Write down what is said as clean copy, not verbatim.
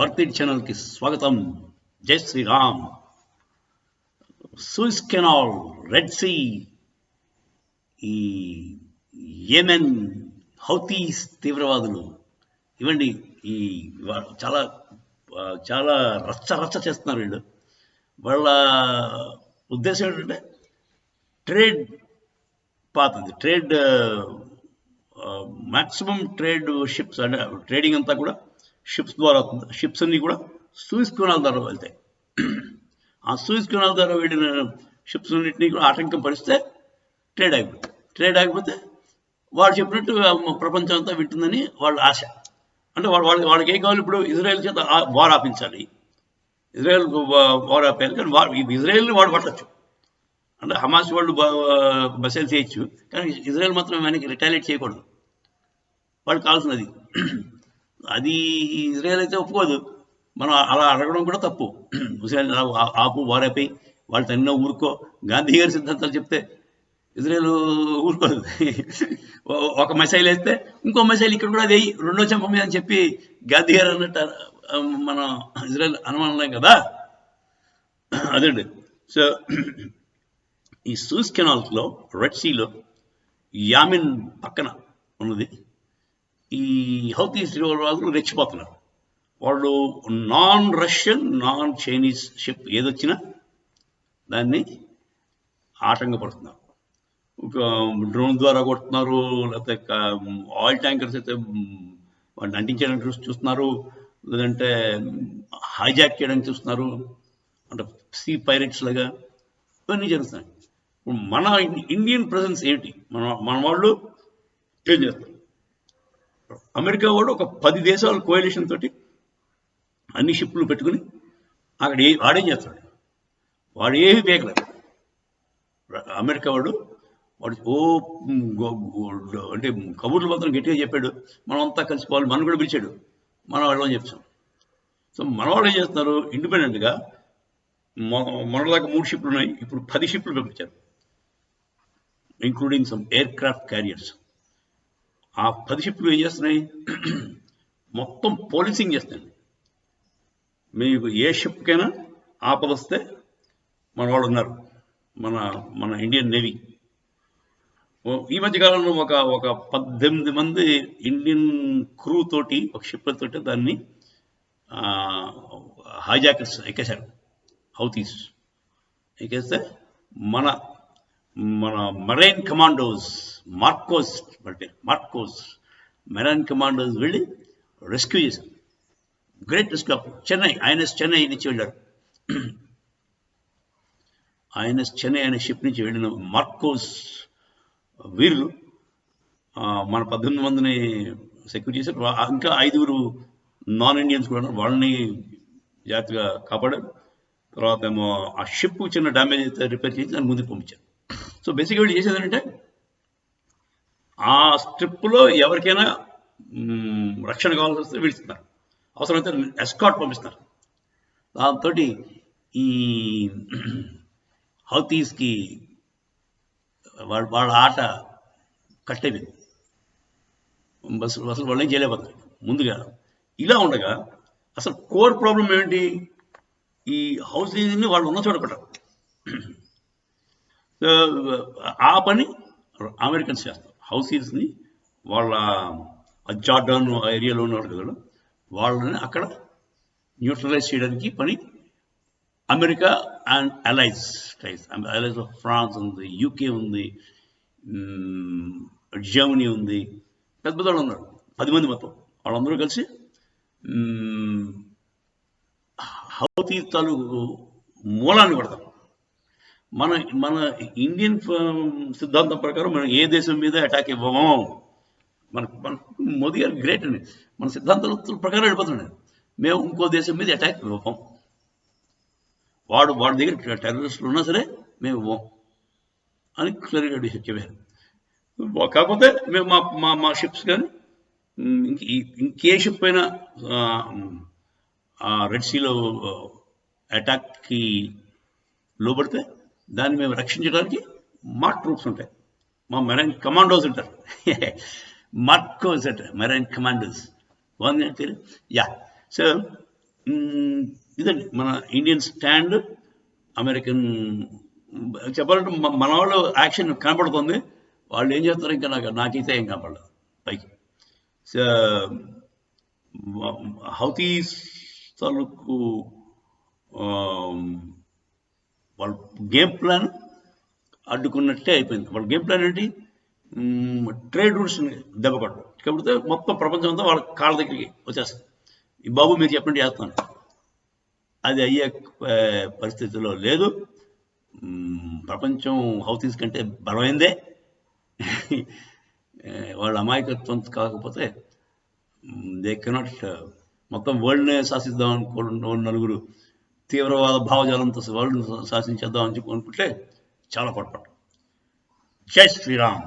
భారతీయ ఛానల్కి స్వాగతం. జై Shri Ram. Suez canal, red sea, ఈ యెమెన్ హౌతీస్ తీవ్రవాదులు ఇవ్వండి ఈ చాలా చాలా రచ్చ చేస్తున్నారు. వీళ్ళు వాళ్ళ ఉద్దేశం ఏంటంటే trade path, trade maximum trade ships అంటే ట్రేడింగ్ అంతా కూడా షిప్స్ ద్వారా అవుతుంది. షిప్స్ అన్నీ కూడా సూయిజ్ కెనాల్ ద్వారా వెళ్తాయి. ఆ సూయిజ్ కెనాల్ ద్వారా వెళ్ళిన షిప్స్ అన్నింటినీ కూడా ఆటంకం పరిస్తే ట్రేడ్ ఆగిపోతుంది. ట్రేడ్ ఆగిపోతే వాళ్ళు చెప్పినట్టు ప్రపంచం అంతా వింటుందని వాళ్ళ ఆశ. అంటే వాళ్ళకి ఏం కావాలి, ఇప్పుడు ఇజ్రాయెల్ చేత వార్ ఆపించాలి, ఇజ్రాయెల్ వార్ ఆపేయాలి. కానీ ఇజ్రాయెల్ని వాడు పట్టచ్చు, అంటే హమాస్ వాళ్ళు బసైల్ చేయొచ్చు, కానీ ఇజ్రాయెల్ మాత్రం వెనక్కి రిటాలియేట్ చేయకూడదు. వాళ్ళకి కావాల్సినది అది. ఇజ్రాయెల్ అయితే ఒప్పుకోదు, మనం అలా అడగడం కూడా తప్పు. ఇజ్రాయెల్ ఆపు, వారైపోయి వాళ్ళు తన్న ఊరుకో, గాంధీ గారి సిద్ధాంతాలు చెప్తే ఇజ్రాయెల్ ఊరుకోదు. ఒక మిసైల్ వేస్తే ఇంకో మిసైల్ ఇక్కడ కూడా అది రెండో చెంప మీద అని చెప్పి గాంధీ గారు అన్నట్టు మన ఇజ్రాయెల్ అనుమానం కదా. అదండి. సో ఈ సూయిజ్ కెనాల్స్లో, రెడ్ సీలో, యామిన్ పక్కన ఉన్నది ఈ హౌతీస్ తీవ్రవాదులు రెచ్చిపోతున్నారు. వాళ్ళు non Russian, non Chinese ship ఏదొచ్చినా దాన్ని ఆటంకపడుతున్నారు. ఒక డ్రోన్ ద్వారా కొడుతున్నారు, లేకపోతే ఆయిల్ ట్యాంకర్స్ అయితే వాటిని అంటించడానికి చూస్తున్నారు, లేదంటే హైజాక్ చేయడానికి చూస్తున్నారు, అంటే సీ పైరెట్స్ లాగా ఇవన్నీ జరుగుతున్నాయి. మన ఇండియన్ ప్రజెన్స్ ఏంటి? మన వాళ్ళు ఏం చేస్తారు? అమెరికా వాడు ఒక 10 దేశాల కోయలిషన్ తోటి అన్ని షిప్లు పెట్టుకుని అక్కడ వాడేం చేస్తాడు? వాడు ఏమి పేకలేదు. అమెరికా వాడు అంటే కబుర్లు మాత్రం గట్టిగా చెప్పాడు, మనం అంతా కలిసిపోవాలి, మనం కూడా పిలిచాడు, మన వాళ్ళని చెప్తాం. సో మన వాళ్ళు ఏం చేస్తున్నారు? ఇండిపెండెంట్గా మొన్నదాకా 3 షిప్లు ఉన్నాయి, ఇప్పుడు 10 షిప్లు పంపించారు, including some air craft carriers. ఆ 10 షిప్లు ఏం చేస్తున్నాయి? మొత్తం పోలీసింగ్ చేస్తాయి. మీకు ఏ షిప్కైనా ఆపదొస్తే మన వాళ్ళు ఉన్నారు, మన ఇండియన్ నేవీ. ఈ మధ్యకాలంలో ఒక 18 మంది ఇండియన్ క్రూ తోటి ఒక షిప్ తోటి దాన్ని హైజాకర్స్ ఎక్కేశారు. హౌతీస్ ఎక్కేస్తే మన marine commandos, Marcos marine commandos వెళ్ళి రెస్క్యూ చేశారు. Great rescue. Chennai, INS Chennai నుంచి వెళ్ళారు. ఐఎన్ఎస్ చెన్నై అనే షిప్ నుంచి వెళ్ళిన మార్కోస్ వీరులు మన 18 మందిని సెక్యూర్ చేశారు. ఇంకా 5 నాన్ ఇండియన్స్ కూడా వాళ్ళని జాగ్రత్తగా కాపాడారు. తర్వాత ఏమో ఆ షిప్ చిన్న డ్యామేజ్ అయితే రిపేర్ చేసి దాన్ని ముందుకు పంపించారు. సో బేసిక్గా వీళ్ళు చేసేది ఏంటంటే, ఆ స్ట్రిప్లో ఎవరికైనా రక్షణ కావాల్సి వస్తే వీళ్ళిస్తున్నారు, అవసరమైతే ఎస్కాట్ పంపిస్తున్నారు. దాంతో ఈ హౌతీస్కి వాళ్ళ ఆట కట్టేపోయింది. అసలు వాళ్ళు ఏం చేయలేకపోతారు ముందుగా. ఇలా ఉండగా అసలు కోర్ ప్రాబ్లం ఏంటి? ఈ హౌతీస్ని వాళ్ళు ఉన్న చోట పెట్టారు. ఆ పని అమెరికన్స్ చేస్తారు. హౌతీస్ని వాళ్ళ జార్డాన్ ఏరియాలో ఉన్నారు కదా, వాళ్ళని అక్కడ న్యూట్రలైజ్ చేయడానికి పని అమెరికా అండ్ అలైజ్ ఆఫ్ ఫ్రాన్స్ ఉంది, యూకే ఉంది, జర్మనీ ఉంది, పెద్ద వాళ్ళు ఉన్నారు, 10 మంది మొత్తం. వాళ్ళందరూ కలిసి హౌతీ తాలూకు మూలాన్ని పడతారు. మన ఇండియన్ సిద్ధాంతం ప్రకారం మనం ఏ దేశం మీద అటాక్ ఇవ్వము. మన మోదీ గారు గ్రేట్ అండి, మన సిద్ధాంతాల ప్రకారం వెళ్ళిపోతున్నాడు. మేము ఇంకో దేశం మీద అటాక్ ఇవ్వం, వాడి దగ్గర టెర్రరిస్టులు ఉన్నా సరే మేము ఇవ్వం అని క్లియర్గా చెప్పారు. కాకపోతే మేము మా షిప్స్ కానీ ఇంకే షిప్ అయినా రెడ్ సీలో అటాక్కి లోబడితే దాన్ని మేము రక్షించడానికి మా ట్రూప్స్ ఉంటాయి, మా మెరైన్ కమాండోస్ ఉంటారు. మార్కోస్ అంటే మెరైన్ కమాండోస్ బాగుంది. యా. సో ఇదండి మన ఇండియన్ స్టాండ్. అమెరికన్ చెప్పాలంటే మన వాళ్ళు యాక్షన్ కనపడుతుంది, వాళ్ళు ఏం చేస్తారు ఇంకా నాకైతే ఏం కనపడలేదు పైకి. హౌతీస్ తాలూకు వాళ్ళ గేమ్ ప్లాన్ అడ్డుకున్నట్టే అయిపోయింది. వాళ్ళ గేమ్ ప్లాన్ ఏంటి? ట్రేడ్ రూట్స్ని దెబ్బ కొట్టడం. కాకపోతే మొత్తం ప్రపంచం అంతా వాళ్ళ కాళ్ళ దగ్గరికి వచ్చేస్తుంది. ఈ బాబు మీరు చెప్పండి చేస్తాను, అది అయ్యే పరిస్థితిలో లేదు. ప్రపంచం హౌతీస్ కంటే బలమైందే. వాళ్ళ అమాయకత్వం కాకపోతే దే కెనాట్ మొత్తం వరల్డ్నే శాసిద్దాం అనుకో నలుగురు తీవ్రవాద భావజాలంతో వరల్డ్ని శాసించేద్దాం అని చెప్పి అనుకుంటే చాలా పొరపాటు. జై శ్రీరామ్.